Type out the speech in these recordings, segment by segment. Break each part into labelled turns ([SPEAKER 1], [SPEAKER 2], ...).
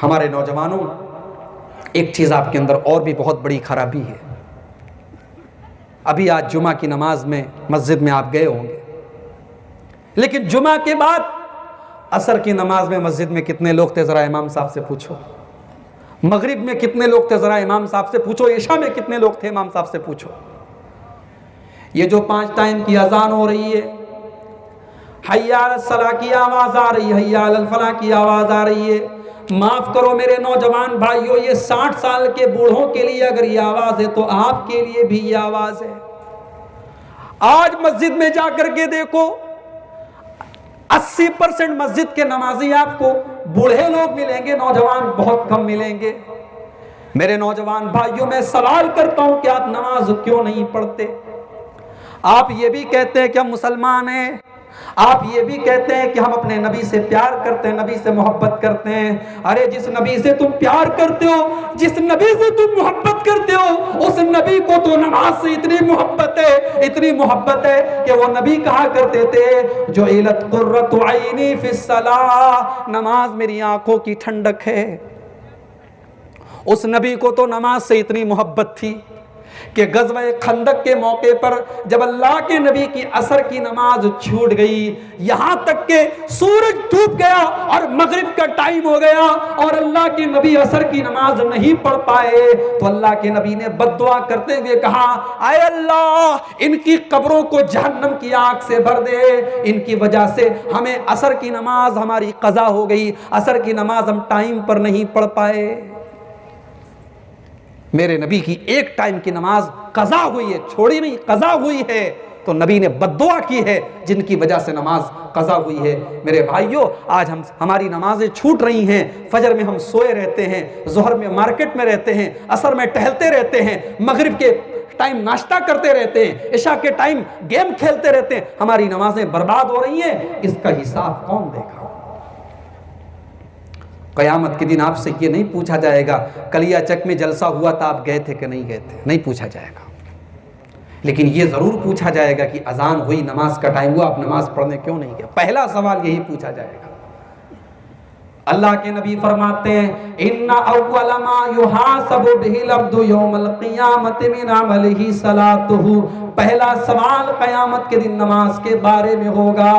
[SPEAKER 1] हमारे नौजवानों, एक चीज़ आपके अंदर और भी बहुत बड़ी खराबी है। अभी आज जुमा की नमाज में मस्जिद में आप गए होंगे, लेकिन जुमा के बाद असर की नमाज में मस्जिद में कितने लोग थे, ज़रा इमाम साहब से पूछो। मगरिब में कितने लोग थे, ज़रा इमाम साहब से पूछो। इशा में कितने लोग थे, इमाम साहब से पूछो। ये जो 5 टाइम की अजान हो रही है, हय्या अलस सलाह की आवाज़ आ रही है, हय्या अलल फलाह की आवाज़ आ रही है, माफ़ करो मेरे नौजवान भाइयों, ये 60 साल के बूढ़ों के लिए अगर ये आवाज़ है तो आपके लिए भी ये आवाज़ है। आज मस्जिद में जाकर के देखो, 80% मस्जिद के नमाजी आपको बूढ़े लोग मिलेंगे, नौजवान बहुत कम मिलेंगे। मेरे नौजवान भाइयों, मैं सवाल करता हूं कि आप नमाज क्यों नहीं पढ़ते? आप ये भी कहते हैं कि हम मुसलमान हैं, आप ये भी कहते हैं कि हम अपने नबी से प्यार करते हैं, नबी से मोहब्बत करते हैं। अरे जिस नबी से तुम प्यार करते हो, जिस नबी से तुम मोहब्बत करते हो, उस नबी को तो नमाज से इतनी मोहब्बत है, इतनी मोहब्बत है कि वो नबी कहा करते थे, जो इलत कुर्रतु ऐनी फिस सलाह, नमाज मेरी आंखों की ठंडक है। उस नबी को तो नमाज से इतनी मोहब्बत थी कि गज़वे खंदक के मौके पर जब अल्लाह के नबी की असर की नमाज छूट गई, यहां तक के सूरज डूब गया और मगरिब का टाइम हो गया और अल्लाह के नबी असर की नमाज नहीं पढ़ पाए, तो अल्लाह के नबी ने बद्दुआ करते हुए कहा, आए अल्लाह, इनकी कब्रों को जहन्नम की आग से भर दे, इनकी वजह से हमें असर की नमाज हमारी कज़ा हो गई, असर की नमाज हम टाइम पर नहीं पढ़ पाए। मेरे नबी की एक टाइम की नमाज कज़ा हुई है, छोड़ी नहीं, कज़ा हुई है, तो नबी ने बद्दुआ की है जिनकी वजह से नमाज कज़ा हुई है। मेरे भाइयों, आज हमारी नमाजें छूट रही हैं। फजर में हम सोए रहते हैं, ज़ोहर में मार्केट में रहते हैं, असर में टहलते रहते हैं, मगरिब के टाइम नाश्ता करते रहते हैं, इशा के टाइम गेम खेलते रहते हैं। हमारी नमाजें बर्बाद हो रही हैं, इसका हिसाब कौन देगा? क़यामत के दिन आपसे ये नहीं पूछा जाएगा कलियाचक में जलसा हुआ था, आप गए थे कि नहीं गए थे, नहीं पूछा जाएगा। लेकिन ये ज़रूर पूछा जाएगा कि अजान हुई, नमाज का टाइम हुआ, आप नमाज पढ़ने क्यों नहीं गए? पहला सवाल यही पूछा जाएगा। अल्लाह के नबी फरमाते हैं, इन्ना अव्वल मा युहासबु बिहिल अब्दु यौमल क़ियामति मिन अमलिही सलातुहु, पहला सवाल क़यामत के दिन नमाज के बारे में होगा।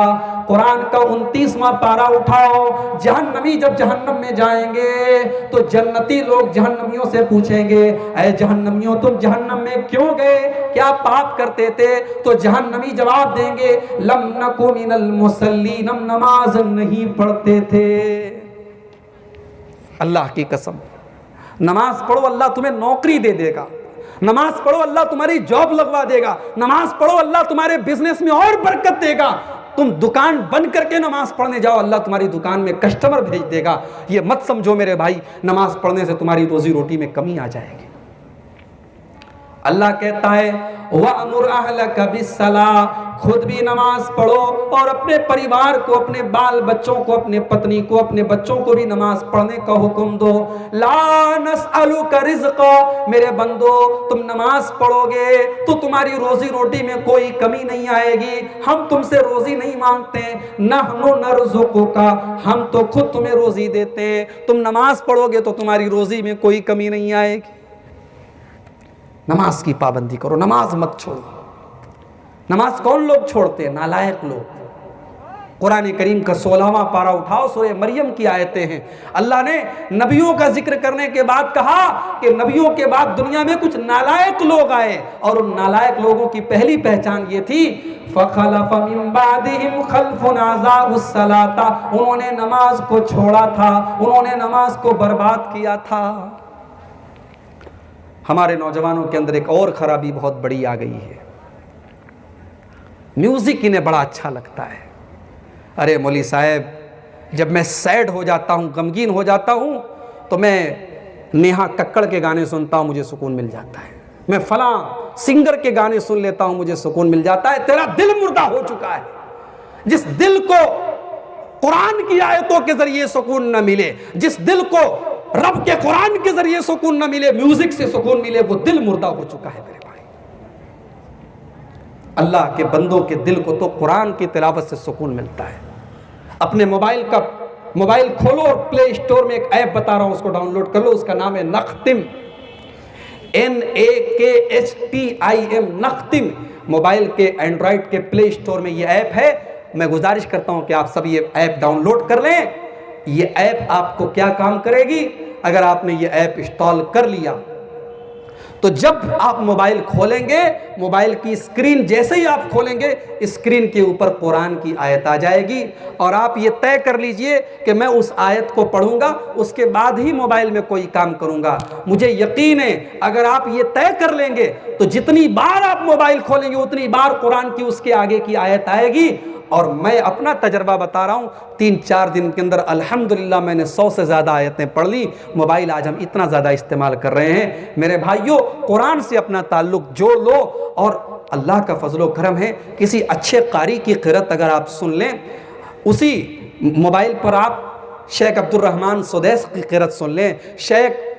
[SPEAKER 1] कुरान का 29वां पारा उठाओ। जहन्नमी जब जहन्नम में जाएंगे तो जन्नती लोग जहन्नमियों से पूछेंगे, ऐ जहन्नमियों, तुम जहन्नम में क्यों गए? क्या पाप करते थे? तो जहन्नमी जवाब देंगे, लम नकु मिनल मुसल्लीन, हम नमाज नहीं पढ़ते थे। अल्लाह की कसम, नमाज पढ़ो, अल्लाह तुम्हें नौकरी दे देगा। नमाज पढ़ो, अल्लाह तुम्हारी जॉब लगवा देगा। नमाज पढ़ो, अल्लाह तुम्हारे बिजनेस में और बरकत देगा। तुम दुकान बंद करके नमाज पढ़ने जाओ, अल्लाह तुम्हारी दुकान में कस्टमर भेज देगा। ये मत समझो मेरे भाई, नमाज पढ़ने से तुम्हारी रोजी रोटी में कमी आ जाएगी। अल्लाह कहता है, वअमुर अहलका बिस्सलाह, खुद भी नमाज पढ़ो और अपने परिवार को, अपने बाल बच्चों को, अपने पत्नी को, अपने बच्चों को भी नमाज पढ़ने का हुक्म दो। ला नसअलुका रिज़्क़ा, मेरे बंदो, तुम नमाज पढ़ोगे तो तुम्हारी रोजी रोटी में कोई कमी नहीं आएगी। हम तुमसे रोजी नहीं मांगते, नहनु नरज़ुकुका, हम तो खुद तुम्हें रोजी देते। तुम नमाज पढ़ोगे तो तुम्हारी रोजी में कोई कमी नहीं आएगी। नमाज की पाबंदी करो, नमाज मत छोड़ो। नमाज कौन लोग छोड़ते हैं? नालायक लोग। कुरान करीम का 16वां पारा उठाओ, सूरह मरियम की आयतें हैं। अल्लाह ने नबियों का जिक्र करने के बाद कहा कि नबियों के बाद दुनिया में कुछ नालायक लोग आए, और उन नालायक लोगों की पहली पहचान ये थी, फ़ख़लफ़ मिन बादिहिम ख़ल्फ़ुन अज़ाउस सलाता, उन्होंने नमाज को छोड़ा था, उन्होंने नमाज को बर्बाद किया था। हमारे नौजवानों के अंदर एक और खराबी बहुत बड़ी आ गई है, म्यूजिक इन्हें बड़ा अच्छा लगता है। अरे मौली साहब, जब मैं सैड हो जाता हूँ, गमगीन हो जाता हूँ, तो मैं नेहा कक्कड़ के गाने सुनता हूँ, मुझे सुकून मिल जाता है। मैं फलां सिंगर के गाने सुन लेता हूँ, मुझे सुकून मिल जाता है। तेरा दिल मुर्दा हो चुका है। जिस दिल को कुरान की आयतों के जरिए सुकून न मिले, जिस दिल को रब के कुरान के जरिए सुकून न मिले, म्यूजिक से सुकून मिले, वो दिल मुर्दा हो चुका है मेरे भाई। अल्लाह के बंदों के दिल को तो कुरान की तिलावत से सुकून मिलता है। अपने मोबाइल का मोबाइल खोलो और प्ले स्टोर में एक ऐप बता रहा हूं, उसको डाउनलोड कर लो। उसका नाम है नख्तिम, NAKHTIM, नख्तिम। मोबाइल के एंड्रॉइड के प्ले स्टोर में ये ऐप है। मैं गुजारिश करता हूं कि आप सब ये ऐप डाउनलोड कर लें। ये ऐप आपको क्या काम करेगी, अगर आपने ये ऐप इंस्टॉल कर लिया तो जब आप मोबाइल खोलेंगे, मोबाइल की स्क्रीन जैसे ही आप खोलेंगे, स्क्रीन के ऊपर कुरान की आयत आ जाएगी और आप ये तय कर लीजिए कि मैं उस आयत को पढ़ूंगा, उसके बाद ही मोबाइल में कोई काम करूंगा। मुझे यकीन है अगर आप ये तय कर लेंगे तो जितनी बार आप मोबाइल खोलेंगे उतनी बार कुरान की उसके आगे की आयत आएगी। और मैं अपना तजर्बा बता रहा हूँ, 3-4 दिन के अंदर अल्हम्दुलिल्लाह मैंने 100 से ज़्यादा आयतें पढ़ ली। मोबाइल आज हम इतना ज़्यादा इस्तेमाल कर रहे हैं। मेरे भाइयों, कुरान से अपना ताल्लुक़ जोड़ लो। और अल्लाह का फजलो करम है, किसी अच्छे कारी की क़िरात अगर आप सुन लें, उसी मोबाइल पर आप शेख अब्दुल रहमान सुदैस की क़िरात सुन लें, शेख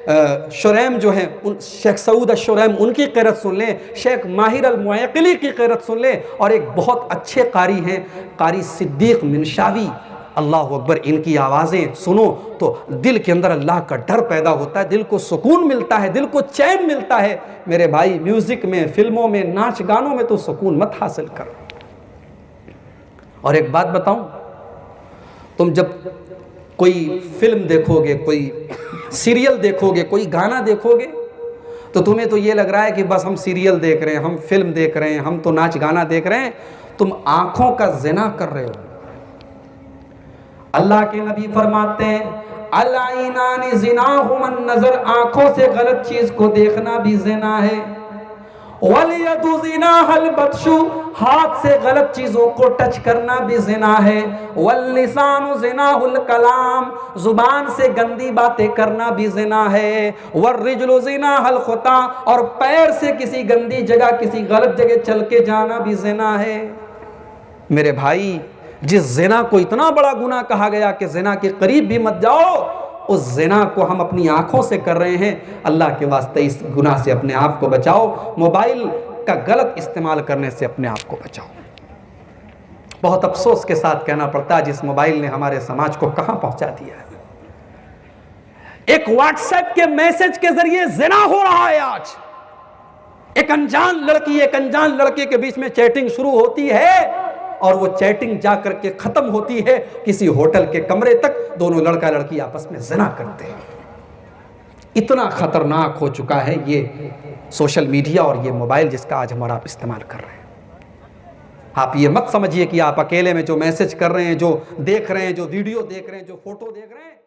[SPEAKER 1] शुरैम जो हैं उन शेख सऊद शुरैम उनकी क़िरात सुन लें, शेख माहिर अल मुअक्किली की क़िरात सुन लें, और एक बहुत अच्छे कारी हैं कारी सिद्दीक मिनशावी, अल्लाह अकबर, इनकी आवाज़ें सुनो तो दिल के अंदर अल्लाह का डर पैदा होता है, दिल को सुकून मिलता है, दिल को चैन मिलता है। मेरे भाई, म्यूज़िक में, फिल्मों में, नाच गानों में तो सुकून मत हासिल करो। और एक बात बताऊं, तुम जब कोई फिल्म देखोगे, कोई सीरियल देखोगे, कोई गाना देखोगे, तो तुम्हें तो ये लग रहा है कि बस हम सीरियल देख रहे हैं, हम फिल्म देख रहे हैं, हम तो नाच गाना देख रहे हैं। तुम आंखों का ज़िना कर रहे हो। अल्लाह के नबी फरमाते हैं, अल-आइनानी ज़िनाहुमन नज़र, आंखों से गलत चीज़ को देखना भी ज़िना है। वल-यदु ज़िनाहल बत्शु, हाथ से गलत चीज़ों को टच करना भी ज़िना है। वल-लिसानु ज़िनाहुल कलाम, ज़ुबान से गंदी बातें करना भी ज़िना है। वर्रिजलु ज़िनाहल खुता, और पैर से किसी गंदी जगह, किसी गलत जगह चल के जाना भी ज़िना है। मेरे भाई, जिस ज़िना को इतना बड़ा गुनाह कहा गया कि ज़िना के करीब भी मत जाओ, उस ज़िना को हम अपनी आंखों से कर रहे हैं। अल्लाह के वास्ते इस गुनाह से अपने आप को बचाओ। मोबाइल का गलत इस्तेमाल करने से अपने आप को बचाओ। बहुत अफसोस के साथ कहना पड़ता है, जिस मोबाइल ने हमारे समाज को कहां पहुंचा दिया है। एक व्हाट्सएप के मैसेज के जरिए ज़िना हो रहा है आज। एक अनजान लड़की, एक अनजान लड़के के बीच में चैटिंग शुरू होती है और वो चैटिंग जा करके खत्म होती है किसी होटल के कमरे तक। दोनों लड़का लड़की आपस में ज़िना करते हैं। इतना खतरनाक हो चुका है ये सोशल मीडिया और ये मोबाइल जिसका आज हमारा आप इस्तेमाल कर रहे हैं। आप ये मत समझिए कि आप अकेले में जो मैसेज कर रहे हैं, जो देख रहे हैं, जो वीडियो देख रहे हैं, जो फोटो देख रहे हैं,